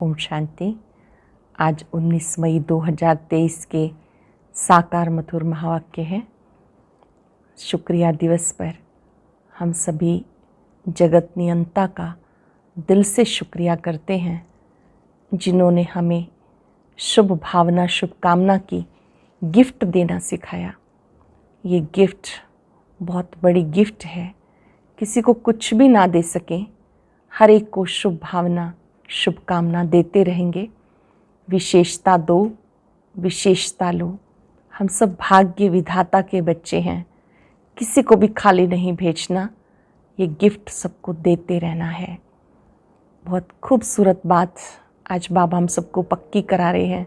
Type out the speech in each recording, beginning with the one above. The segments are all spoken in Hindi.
ओम शांति। आज 19 मई 2023 के साकार मधुर महावाक्य है। शुक्रिया दिवस पर हम सभी जगत नियंता का दिल से शुक्रिया करते हैं, जिन्होंने हमें शुभ भावना शुभकामना की गिफ्ट देना सिखाया। ये गिफ्ट बहुत बड़ी गिफ्ट है। किसी को कुछ भी ना दे सकें, हर एक को शुभ भावना शुभकामना देते रहेंगे। विशेषता दो, विशेषता लो। हम सब भाग्य विधाता के बच्चे हैं, किसी को भी खाली नहीं भेजना। ये गिफ्ट सबको देते रहना है। बहुत खूबसूरत बात आज बाबा हम सबको पक्की करा रहे हैं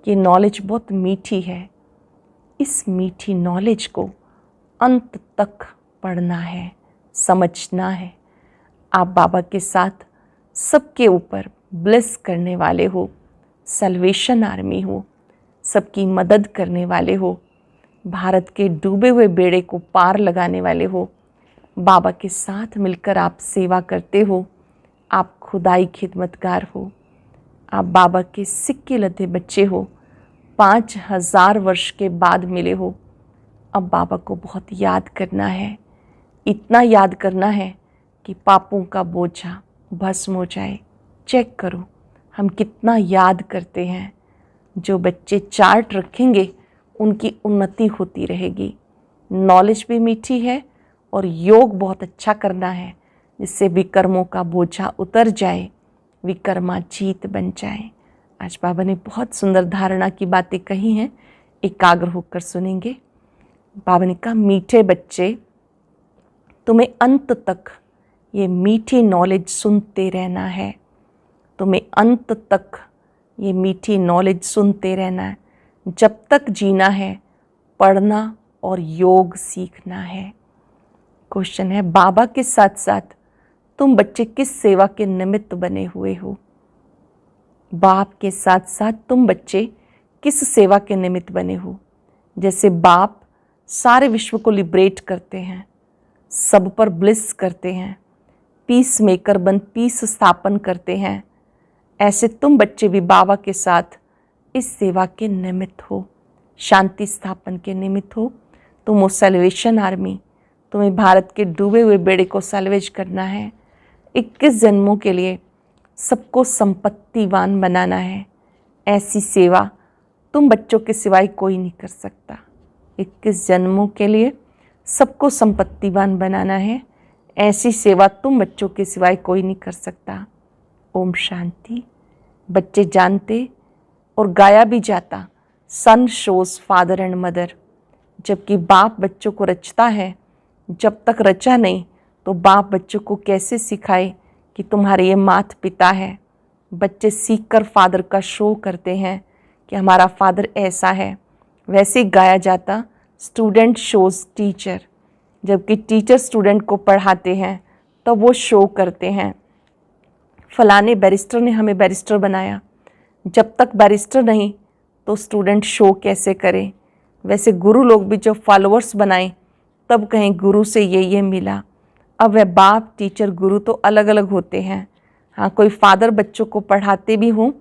कि नॉलेज बहुत मीठी है। इस मीठी नॉलेज को अंत तक पढ़ना है, समझना है। आप बाबा के साथ सबके ऊपर ब्लेस करने वाले हो, सल्वेशन आर्मी हो, सबकी मदद करने वाले हो, भारत के डूबे हुए बेड़े को पार लगाने वाले हो। बाबा के साथ मिलकर आप सेवा करते हो। आप खुदाई खिदमतगार हो। आप बाबा के सिक्के लदे बच्चे हो। 5000 वर्ष के बाद मिले हो। अब बाबा को बहुत याद करना है, इतना याद करना है कि पापों का बोझा भस्म हो जाए। चेक करो हम कितना याद करते हैं। जो बच्चे चार्ट रखेंगे उनकी उन्नति होती रहेगी। नॉलेज भी मीठी है और योग बहुत अच्छा करना है, जिससे विकर्मों का बोझा उतर जाए, विकर्मा जीत बन जाए। आज बाबा ने बहुत सुंदर धारणा की बातें कही हैं, एकाग्र होकर सुनेंगे। बाबा ने कहा, मीठे बच्चे, तुम्हें अंत तक ये मीठी नॉलेज सुनते रहना है। तुम्हें अंत तक ये मीठी नॉलेज सुनते रहना है। जब तक जीना है, पढ़ना और योग सीखना है। क्वेश्चन है, बाबा के साथ साथ तुम बच्चे किस सेवा के निमित्त बने हुए हो? बाप के साथ साथ तुम बच्चे किस सेवा के निमित्त बने हो? जैसे बाप सारे विश्व को लिबरेट करते हैं, सब पर ब्लिस करते हैं, पीस मेकर बन पीस स्थापन करते हैं, ऐसे तुम बच्चे भी बाबा के साथ इस सेवा के निमित्त हो, शांति स्थापन के निमित्त हो। तुम हो सैल्वेशन आर्मी। तुम्हें भारत के डूबे हुए बेड़े को सैल्वेज करना है। 21 जन्मों के लिए सबको संपत्तिवान बनाना है। ऐसी सेवा तुम बच्चों के सिवाय कोई नहीं कर सकता। 21 जन्मों के लिए सबको संपत्तिवान बनाना है। ऐसी सेवा तुम बच्चों के सिवाय कोई नहीं कर सकता। ओम शांति। बच्चे जानते और गाया भी जाता, सन शोज फादर एंड मदर। जबकि बाप बच्चों को रचता है, जब तक रचा नहीं तो बाप बच्चों को कैसे सिखाए कि तुम्हारे ये माता पिता है। बच्चे सीखकर फादर का शो करते हैं कि हमारा फादर ऐसा है। वैसे ही गाया जाता, स्टूडेंट शोज टीचर। जबकि टीचर स्टूडेंट को पढ़ाते हैं तब वो शो करते हैं, फलाने बैरिस्टर ने हमें बैरिस्टर बनाया। जब तक बैरिस्टर नहीं तो स्टूडेंट शो कैसे करे? वैसे गुरु लोग भी जब फॉलोअर्स बनाएं तब कहें गुरु से ये मिला। अब वह बाप टीचर गुरु तो अलग अलग होते हैं। हाँ, कोई फादर बच्चों को पढ़ाते भी हों,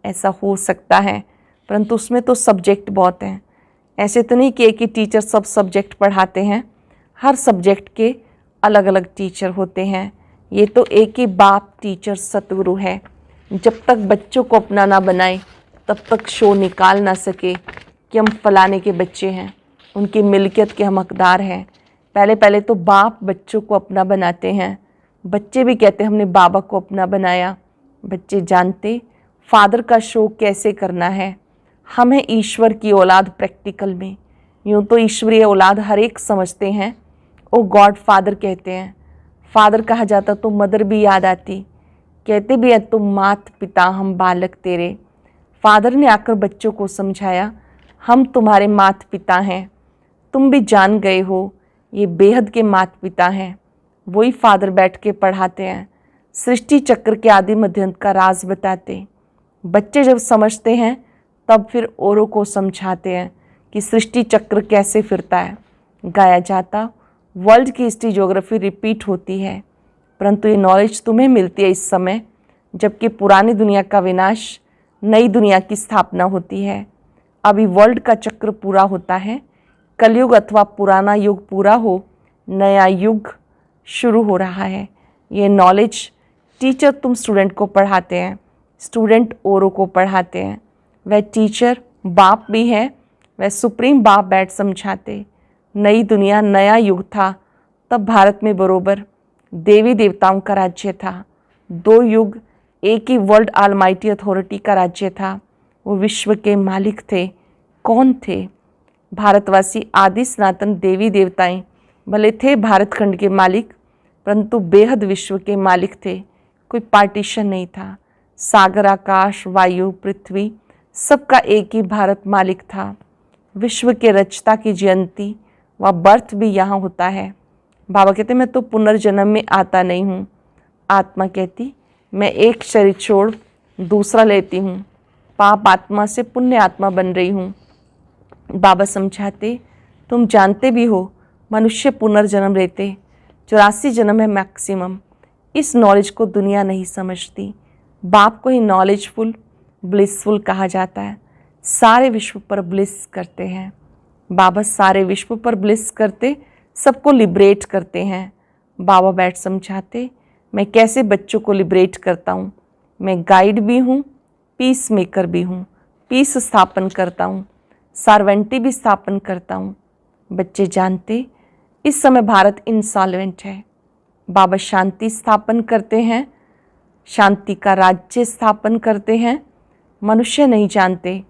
ऐसा हो सकता है, परंतु उसमें तो सब्जेक्ट बहुत हैं। ऐसे तो नहीं कि एक ही टीचर सब सब्जेक्ट पढ़ाते हैं। हर सब्जेक्ट के अलग अलग टीचर होते हैं। ये तो एक ही बाप टीचर सतगुरु है। जब तक बच्चों को अपना ना बनाए तब तक शो निकाल ना सके कि हम फलाने के बच्चे हैं, उनकी मिल्कियत के हम हकदार हैं। पहले तो बाप बच्चों को अपना बनाते हैं। बच्चे भी कहते हैं हमने बाबा को अपना बनाया। बच्चे जानते फादर का शो कैसे करना है। हम हैं ईश्वर की औलाद प्रैक्टिकल में। यूँ तो ईश्वरीय औलाद हर एक समझते हैं, ओ गॉड फादर कहते हैं। फादर कहा जाता तो मदर भी याद आती। कहते भी हैं तुम मात पिता हम बालक तेरे। फादर ने आकर बच्चों को समझाया, हम तुम्हारे मात पिता हैं। तुम भी जान गए हो ये बेहद के मात पिता हैं। वही फादर बैठ के पढ़ाते हैं, सृष्टि चक्र के आदि मध्य अंत का राज बताते। बच्चे जब समझते हैं तब फिर औरों को समझाते हैं कि सृष्टि चक्र कैसे फिरता है। गाया जाता, वर्ल्ड की हिस्ट्री ज्योग्राफी रिपीट होती है, परंतु ये नॉलेज तुम्हें मिलती है इस समय जबकि पुरानी दुनिया का विनाश, नई दुनिया की स्थापना होती है। अभी वर्ल्ड का चक्र पूरा होता है। कलयुग अथवा पुराना युग पूरा हो, नया युग शुरू हो रहा है। ये नॉलेज टीचर तुम स्टूडेंट को पढ़ाते हैं, स्टूडेंट औरों को पढ़ाते हैं। वह टीचर बाप भी है, वह सुप्रीम बाप बैठ समझाते। नई दुनिया, नया युग था, तब भारत में बरोबर देवी देवताओं का राज्य था। दो युग, एक ही वर्ल्ड ऑलमाइटी अथॉरिटी का राज्य था। वो विश्व के मालिक थे। कौन थे? भारतवासी आदि सनातन देवी देवताएं भले थे भारत खंड के मालिक, परंतु बेहद विश्व के मालिक थे। कोई पार्टीशन नहीं था। सागर, आकाश, वायु, पृथ्वी, सबका एक ही भारत मालिक था। विश्व के रचता की जयंती व बर्थ भी यहाँ होता है। बाबा कहते मैं तो पुनर्जन्म में आता नहीं हूँ। आत्मा कहती मैं एक शरीर छोड़ दूसरा लेती हूँ, पाप आत्मा से पुण्य आत्मा बन रही हूँ। बाबा समझाते तुम जानते भी हो मनुष्य पुनर्जन्म लेते, 84 जन्म है मैक्सिमम। इस नॉलेज को दुनिया नहीं समझती। बाप को ही नॉलेजफुल, ब्लिसफुल कहा जाता है। सारे विश्व पर ब्लिस करते हैं बाबा, सारे विश्व पर ब्लिस करते, सबको लिबरेट करते हैं। बाबा बैठ समझाते मैं कैसे बच्चों को लिबरेट करता हूँ। मैं गाइड भी हूँ, पीस मेकर भी हूँ। पीस स्थापन करता हूँ, सार्वेंटी भी स्थापन करता हूँ। बच्चे जानते इस समय भारत इंसॉल्वेंट है। बाबा शांति स्थापन करते हैं, शांति का राज्य स्थापन करते हैं। मनुष्य नहीं जानते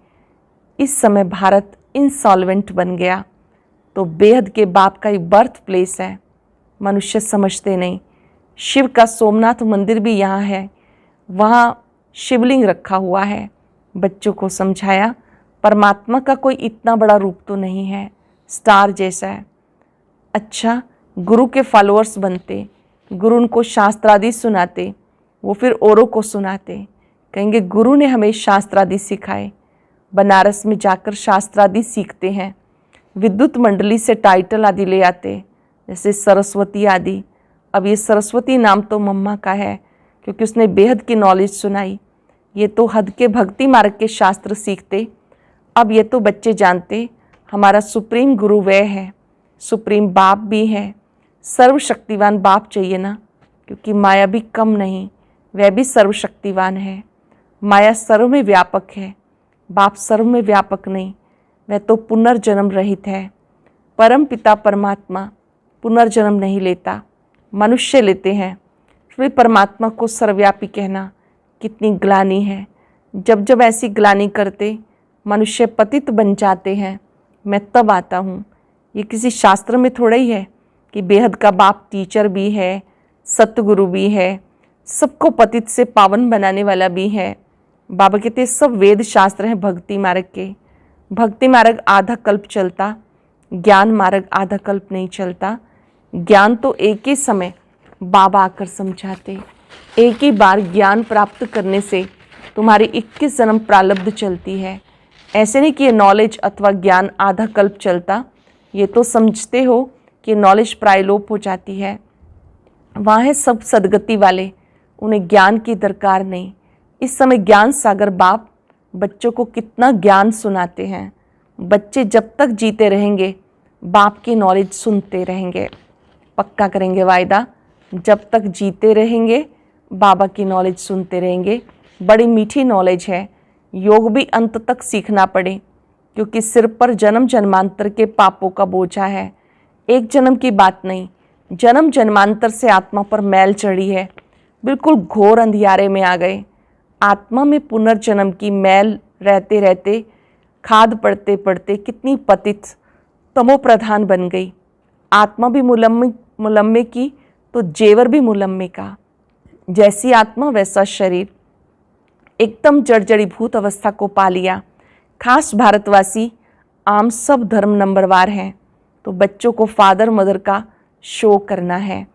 इस समय भारत इंसॉल्वेंट बन गया, तो बेहद के बाप का ही बर्थ प्लेस है। मनुष्य समझते नहीं। शिव का सोमनाथ मंदिर भी यहाँ है, वहाँ शिवलिंग रखा हुआ है। बच्चों को समझाया परमात्मा का कोई इतना बड़ा रूप तो नहीं है, स्टार जैसा है। अच्छा, गुरु के फॉलोअर्स बनते, गुरु उनको शास्त्रादि सुनाते, वो फिर औरों को सुनाते। कहेंगे गुरु ने हमें शास्त्रादि सिखाए। बनारस में जाकर शास्त्रादि सीखते हैं। विद्युत मंडली से टाइटल आदि ले आते, जैसे सरस्वती आदि। अब ये सरस्वती नाम तो मम्मा का है, क्योंकि उसने बेहद की नॉलेज सुनाई। ये तो हद के भक्ति मार्ग के शास्त्र सीखते। अब ये तो बच्चे जानते हमारा सुप्रीम गुरु वह है, सुप्रीम बाप भी है। सर्वशक्तिवान बाप चाहिए ना, क्योंकि माया भी कम नहीं, वह भी सर्वशक्तिवान है। माया सर्व में व्यापक है, बाप सर्व में व्यापक नहीं, वह तो पुनर्जन्म रहित है। परम पिता परमात्मा पुनर्जन्म नहीं लेता, मनुष्य लेते हैं। फिर परमात्मा को सर्वव्यापी कहना कितनी ग्लानि है। जब जब ऐसी ग्लानि करते मनुष्य पतित बन जाते हैं, मैं तब आता हूँ। ये किसी शास्त्र में थोड़ा ही है कि बेहद का बाप टीचर भी है, सतगुरु भी है, सबको पतित से पावन बनाने वाला भी है। बाबा कहते सब वेद शास्त्र हैं भक्ति मार्ग के। भक्ति मार्ग आधा कल्प चलता, ज्ञान मार्ग आधा कल्प नहीं चलता। ज्ञान तो एक ही समय बाबा आकर समझाते। एक ही बार ज्ञान प्राप्त करने से तुम्हारी 21 जन्म प्रारब्ध चलती है। ऐसे नहीं कि ये नॉलेज अथवा ज्ञान आधा कल्प चलता। ये तो समझते हो कि नॉलेज प्रायलोप हो जाती है। वहाँ है सब सदगति वाले, उन्हें ज्ञान की दरकार नहीं। इस समय ज्ञान सागर बाप बच्चों को कितना ज्ञान सुनाते हैं। बच्चे जब तक जीते रहेंगे बाप की नॉलेज सुनते रहेंगे। पक्का करेंगे वायदा, जब तक जीते रहेंगे बाबा की नॉलेज सुनते रहेंगे। बड़ी मीठी नॉलेज है। योग भी अंत तक सीखना पड़े, क्योंकि सिर पर जन्म जन्मांतर के पापों का बोझा है। एक जन्म की बात नहीं, जन्म जन्मांतर से आत्मा पर मैल चढ़ी है। बिल्कुल घोर अंधियारे में आ गए। आत्मा में पुनर्जन्म की मैल रहते रहते, खाद पड़ते पड़ते कितनी पतित तमो प्रधान बन गई। आत्मा भी मुलम्मे की तो जेवर भी मुलम्मे का। जैसी आत्मा वैसा शरीर, एकदम जड़जड़ीभूत अवस्था को पा लिया। खास भारतवासी आम सब धर्म नंबरवार हैं, तो बच्चों को फादर मदर का शो करना है।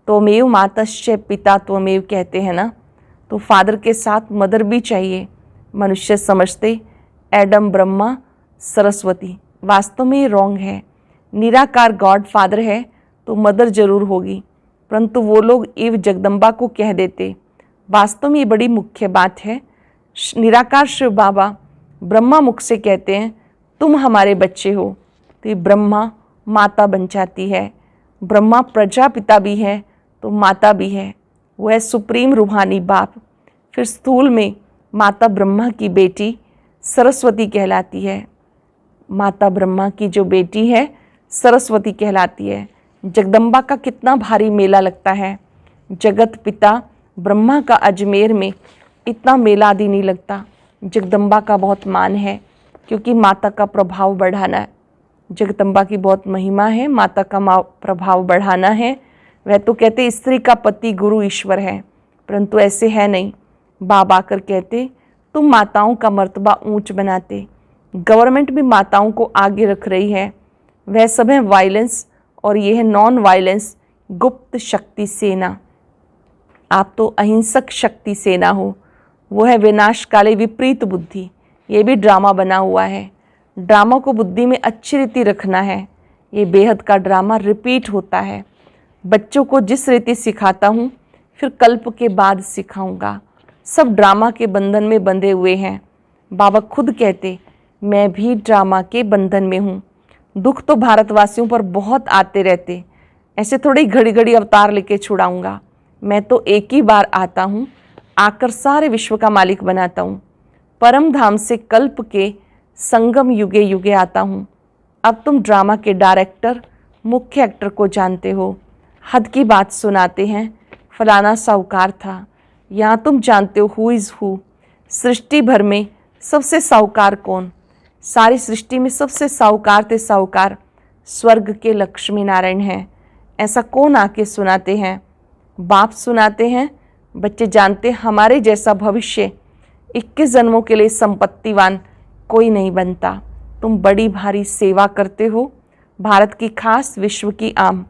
त्वमेव मातश्च पिता त्वमेव कहते हैं ना, तो फादर के साथ मदर भी चाहिए। मनुष्य समझते एडम ब्रह्मा सरस्वती, वास्तव में ये रॉन्ग है। निराकार गॉड फादर है तो मदर जरूर होगी, परंतु वो लोग इव जगदम्बा को कह देते। वास्तव में ये बड़ी मुख्य बात है। निराकार शिव बाबा ब्रह्मा मुख से कहते हैं तुम हमारे बच्चे हो, तो ये ब्रह्मा माता बन जाती है। ब्रह्मा प्रजापिता भी है तो माता भी है, वो है सुप्रीम रूहानी बाप। फिर स्थूल में माता ब्रह्मा की बेटी सरस्वती कहलाती है। माता ब्रह्मा की जो बेटी है सरस्वती कहलाती है। जगदम्बा का कितना भारी मेला लगता है। जगत पिता ब्रह्मा का अजमेर में इतना मेला आदि नहीं लगता। जगदम्बा का बहुत मान है क्योंकि माता का प्रभाव बढ़ाना है। जगदम्बा की बहुत महिमा है, माता का प्रभाव बढ़ाना है। वह तो कहते स्त्री का पति गुरु ईश्वर है, परंतु ऐसे है नहीं। बाबा आकर कहते तुम माताओं का मर्तबा ऊंच बनाते। गवर्नमेंट भी माताओं को आगे रख रही है। वह सब है वायलेंस और ये है नॉन वायलेंस गुप्त शक्ति सेना। आप तो अहिंसक शक्ति सेना हो। वो है विनाश काले विपरीत बुद्धि। ये भी ड्रामा बना हुआ है। ड्रामा को बुद्धि में अच्छी रीति रखना है। ये बेहद का ड्रामा रिपीट होता है। बच्चों को जिस रीति सिखाता हूँ फिर कल्प के बाद सिखाऊंगा। सब ड्रामा के बंधन में बंधे हुए हैं। बाबा खुद कहते मैं भी ड्रामा के बंधन में हूँ। दुख तो भारतवासियों पर बहुत आते रहते, ऐसे थोड़ी घड़ी घड़ी अवतार लेके छुड़ाऊंगा। मैं तो एक ही बार आता हूँ, आकर सारे विश्व का मालिक बनाता हूँ। परम धाम से कल्प के संगम युगे युगे आता हूँ। अब तुम ड्रामा के डायरेक्टर मुख्य एक्टर को जानते हो। हद की बात सुनाते हैं, फलाना साहूकार था। यहाँ तुम जानते हो हु इज़ हु। सृष्टि भर में सबसे साहूकार कौन? सारी सृष्टि में सबसे साहूकार थे साहूकार स्वर्ग के लक्ष्मी नारायण हैं। ऐसा कौन आके सुनाते हैं? बाप सुनाते हैं। बच्चे जानते हमारे जैसा भविष्य 21 जन्मों के लिए संपत्तिवान कोई नहीं बनता। तुम बड़ी भारी सेवा करते हो, भारत की खास विश्व की आम।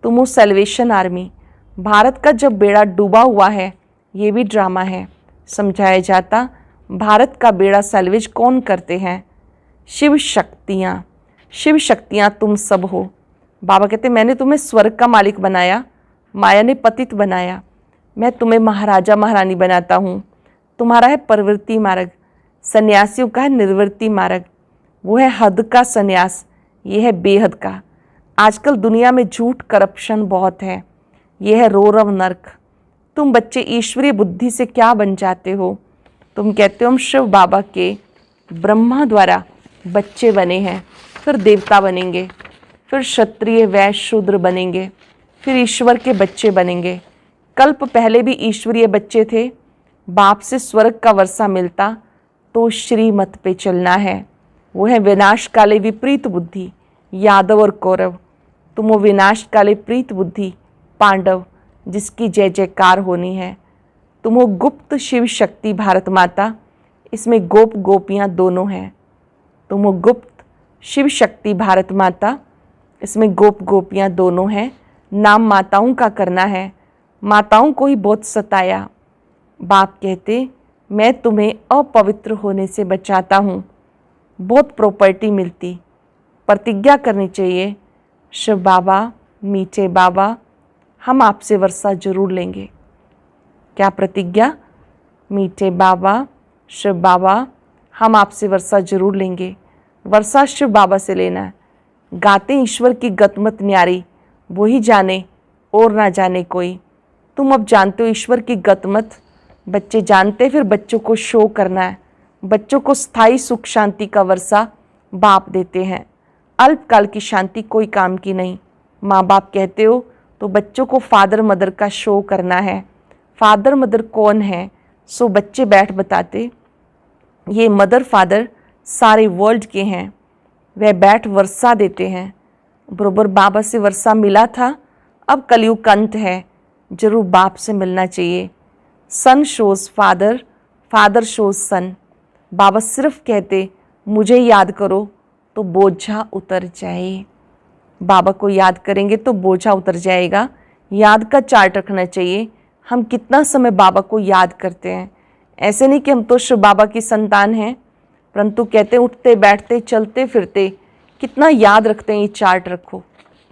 तुम हो सेल्वेशन आर्मी। भारत का जब बेड़ा डूबा हुआ है, ये भी ड्रामा है। समझाया जाता भारत का बेड़ा सैल्वेज कौन करते हैं? शिव शक्तियाँ। शिव शक्तियाँ तुम सब हो। बाबा कहते मैंने तुम्हें स्वर्ग का मालिक बनाया, माया ने पतित बनाया। मैं तुम्हें महाराजा महारानी बनाता हूँ। तुम्हारा है प्रवृत्ति मार्ग, सन्यासियों का है निर्वृत्ति मार्ग। वो है हद का सन्यास, ये है बेहद का। आजकल दुनिया में झूठ करप्शन बहुत है। ये है रौरव नर्क। तुम बच्चे ईश्वरीय बुद्धि से क्या बन जाते हो? तुम कहते हो हम शिव बाबा के ब्रह्मा द्वारा बच्चे बने हैं, फिर देवता बनेंगे, फिर क्षत्रिय वैश्य शूद्र बनेंगे, फिर ईश्वर के बच्चे बनेंगे। कल्प पहले भी ईश्वरीय बच्चे थे। बाप से स्वर्ग का वर्षा मिलता तो श्रीमत पे चलना है। वो है विनाश काले विपरीत बुद्धि यादव और कौरव। तुम वो विनाश काले प्रीत बुद्धि पांडव जिसकी जय जयकार होनी है। तुम हो गुप्त शिव शक्ति भारत माता, इसमें गोप गोपियाँ दोनों हैं। तुम हो गुप्त शिव शक्ति भारत माता, इसमें गोप गोपियाँ दोनों हैं। नाम माताओं का करना है। माताओं को ही बहुत सताया। बाप कहते मैं तुम्हें अपवित्र होने से बचाता हूँ। बहुत प्रॉपर्टी मिलती, प्रतिज्ञा करनी चाहिए। शिव बाबा मीठे बाबा हम आपसे वर्षा जरूर लेंगे। क्या प्रतिज्ञा? मीठे बाबा शिव बाबा हम आपसे वर्षा जरूर लेंगे। वर्षा शिव बाबा से लेना है। गाते ईश्वर की गतमत न्यारी, वही जाने और ना जाने कोई। तुम अब जानते हो ईश्वर की गतमत, बच्चे जानते, फिर बच्चों को शो करना है। बच्चों को स्थायी सुख शांति का वर्षा बाप देते हैं। अल्पकाल की शांति कोई काम की नहीं। माँ बाप कहते हो तो बच्चों को फादर मदर का शो करना है। फादर मदर कौन है? सो बच्चे बैठ बताते ये मदर फादर सारे वर्ल्ड के हैं। वह बैठ वर्षा देते हैं। बरोबर बाबा से वर्षा मिला था, अब कलयुग का अंत है, जरूर बाप से मिलना चाहिए। सन शोज फादर, फादर शोज सन। बाबा सिर्फ कहते मुझे याद करो तो बोझा उतर जाए। बाबा को याद करेंगे तो बोझा उतर जाएगा। याद का चार्ट रखना चाहिए। हम कितना समय बाबा को याद करते हैं। ऐसे नहीं कि हम तो शिव बाबा की संतान हैं, परंतु कहते उठते बैठते चलते फिरते कितना याद रखते हैं, ये चार्ट रखो।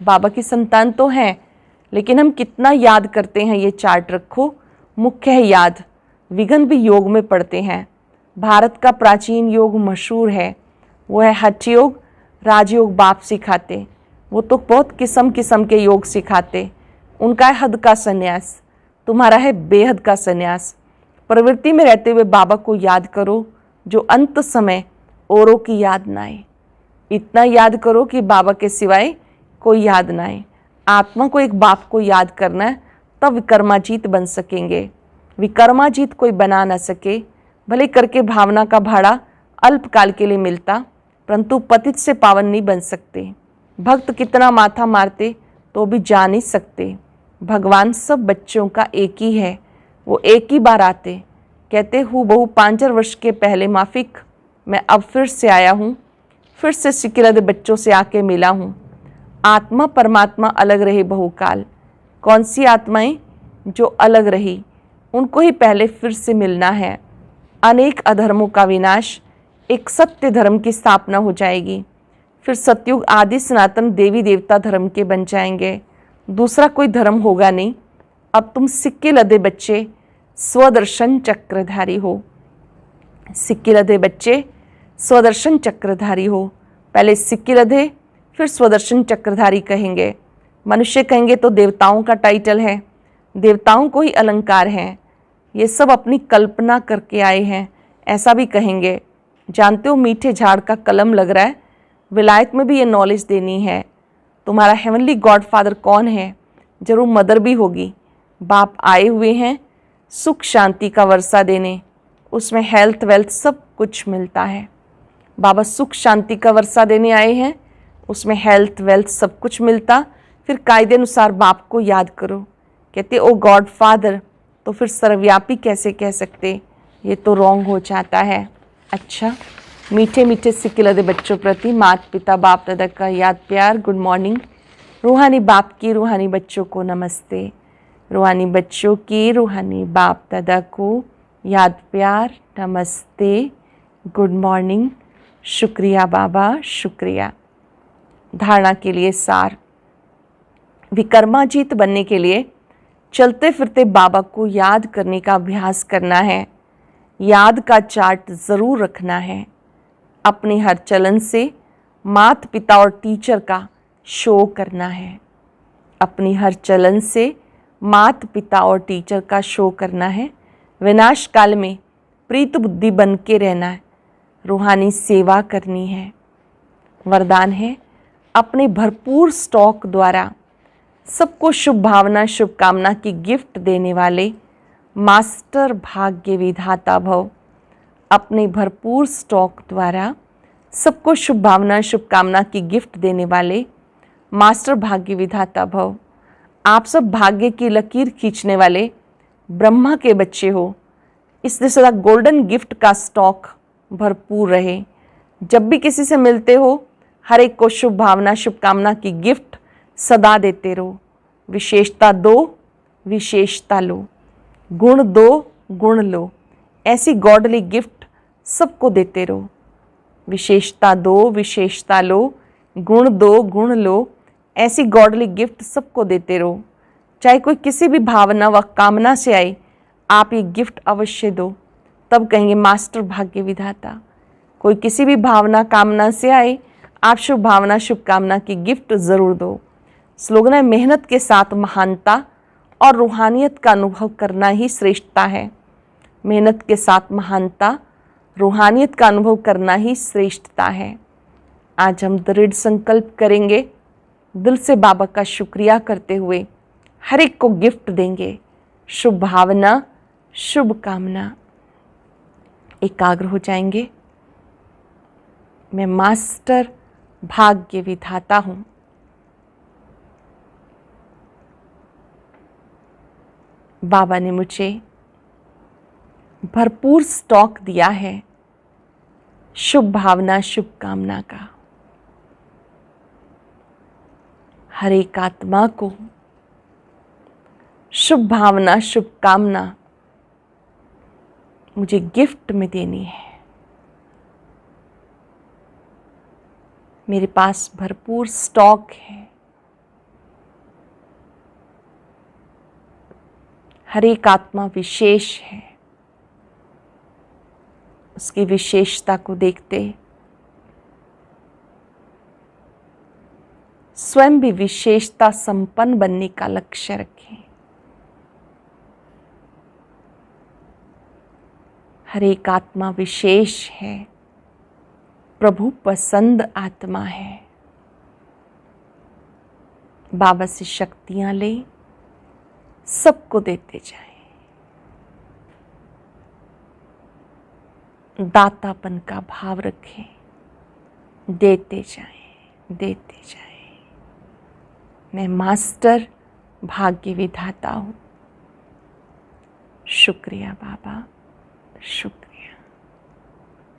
बाबा की संतान तो हैं, लेकिन हम कितना याद करते हैं, ये चार्ट रखो। मुख्य है याद। विघन भी योग में पढ़ते हैं। भारत का प्राचीन योग मशहूर है, वो है हठ योग। राजयोग बाप सिखाते, वो तो बहुत किस्म किस्म के योग सिखाते। उनका है हद का संन्यास, तुम्हारा है बेहद का संन्यास। प्रवृत्ति में रहते हुए बाबा को याद करो, जो अंत समय औरों की याद ना आए। इतना याद करो कि बाबा के सिवाय कोई याद ना आए। आत्मा को एक बाप को याद करना है, तब विकर्माजीत बन सकेंगे। विकर्माजीत कोई बना ना सके, भले करके भावना का भाड़ा अल्पकाल के लिए मिलता, परंतु पतित से पावन नहीं बन सकते। भक्त कितना माथा मारते तो भी जा नहीं सकते। भगवान सब बच्चों का एक ही है, वो एक ही बार आते। कहते हूँ बहु 5 वर्ष के पहले माफिक, मैं अब फिर से आया हूँ, फिर से सिकिलद बच्चों से आके मिला हूँ। आत्मा परमात्मा अलग रहे बहुकाल। कौन सी आत्माएं जो अलग रही, उनको ही पहले फिर से मिलना है। अनेक अधर्मों का विनाश, एक सत्य धर्म की स्थापना हो जाएगी। फिर सतयुग आदि सनातन देवी देवता धर्म के बन जाएंगे। दूसरा कोई धर्म होगा नहीं। अब तुम सिक्के लदे बच्चे स्वदर्शन चक्रधारी हो। सिक्के लदे बच्चे स्वदर्शन चक्रधारी हो। पहले सिक्के लदे, फिर स्वदर्शन चक्रधारी कहेंगे। मनुष्य कहेंगे तो देवताओं का टाइटल है, देवताओं को ही अलंकार हैं, ये सब अपनी कल्पना करके आए हैं, ऐसा भी कहेंगे। जानते हो मीठे झाड़ का कलम लग रहा है, विलायत में भी ये नॉलेज देनी है। तुम्हारा हेवनली गॉड फादर कौन है, जरूर मदर भी होगी। बाप आए हुए हैं सुख शांति का वर्षा देने, उसमें हेल्थ वेल्थ सब कुछ मिलता है। बाबा सुख शांति का वर्षा देने आए हैं, उसमें हेल्थ वेल्थ सब कुछ मिलता। फिर कायदे अनुसार बाप को याद करो। कहते ओ गॉड फादर, तो फिर सर्वव्यापी कैसे कह सकते, ये तो रॉन्ग हो जाता है। अच्छा, मीठे मीठे सिक्के बच्चों प्रति माता पिता बाप दादा का याद प्यार, गुड मॉर्निंग। रूहानी बाप की रूहानी बच्चों को नमस्ते। रूहानी बच्चों की रूहानी बाप दादा को याद प्यार, नमस्ते, गुड मॉर्निंग, शुक्रिया बाबा, शुक्रिया। धारणा के लिए सार, विकर्माजीत बनने के लिए चलते फिरते बाबा को याद करने का अभ्यास करना है। याद का चार्ट ज़रूर रखना है। अपने हर चलन से माता पिता और टीचर का शो करना है। अपनी हर चलन से माता पिता और टीचर का शो करना है। विनाश काल में प्रीत बुद्धि बन के रहना है। रूहानी सेवा करनी है। वरदान है, अपने भरपूर स्टॉक द्वारा सबको शुभ भावना शुभकामना की गिफ्ट देने वाले मास्टर भाग्य विधाता भव। अपने भरपूर स्टॉक द्वारा सबको शुभ भावना शुभकामना की गिफ्ट देने वाले मास्टर भाग्य विधाता भव। आप सब भाग्य की लकीर खींचने वाले ब्रह्मा के बच्चे हो, इसलिए सदा गोल्डन गिफ्ट का स्टॉक भरपूर रहे। जब भी किसी से मिलते हो, हर एक को शुभ भावना शुभकामना की गिफ्ट सदा देते रहो। विशेषता दो, विशेषता लो, गुण दो, गुण लो, ऐसी गॉडली गिफ्ट सबको देते रहो। विशेषता दो, विशेषता लो, गुण दो, गुण लो, ऐसी गॉडली गिफ्ट सबको देते रहो। चाहे कोई किसी भी भावना व कामना से आए, आप ये गिफ्ट अवश्य दो, तब कहेंगे मास्टर भाग्य विधाता। कोई किसी भी भावना कामना से आए, आप शुभ भावना शुभकामना की गिफ्ट ज़रूर दो। स्लोगन है, मेहनत के साथ महानता और रूहानियत का अनुभव करना ही श्रेष्ठता है। मेहनत के साथ महानता, रूहानियत का अनुभव करना ही श्रेष्ठता है। आज हम दृढ़ संकल्प करेंगे, दिल से बाबा का शुक्रिया करते हुए हर एक को गिफ्ट देंगे। शुभ भावना शुभ कामना। एकाग्र हो जाएंगे। मैं मास्टर भाग्य विधाता हूँ। बाबा ने मुझे भरपूर स्टॉक दिया है शुभ भावना शुभकामना का। हर एक आत्मा को शुभ भावना शुभकामना मुझे गिफ्ट में देनी है। मेरे पास भरपूर स्टॉक है। हर एक आत्मा विशेष है। उसकी विशेषता को देखते स्वयं भी विशेषता संपन्न बनने का लक्ष्य रखें। हर एक आत्मा विशेष है, प्रभु पसंद आत्मा है। बाबा से शक्तियां ले, सबको देते जाएं। दातापन का भाव रखें, देते जाएं, देते जाएं। मैं मास्टर भाग्य विधाता हूँ। शुक्रिया बाबा, शुक्रिया,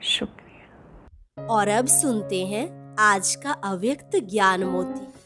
शुक्रिया। और अब सुनते हैं आज का अव्यक्त ज्ञान मोती।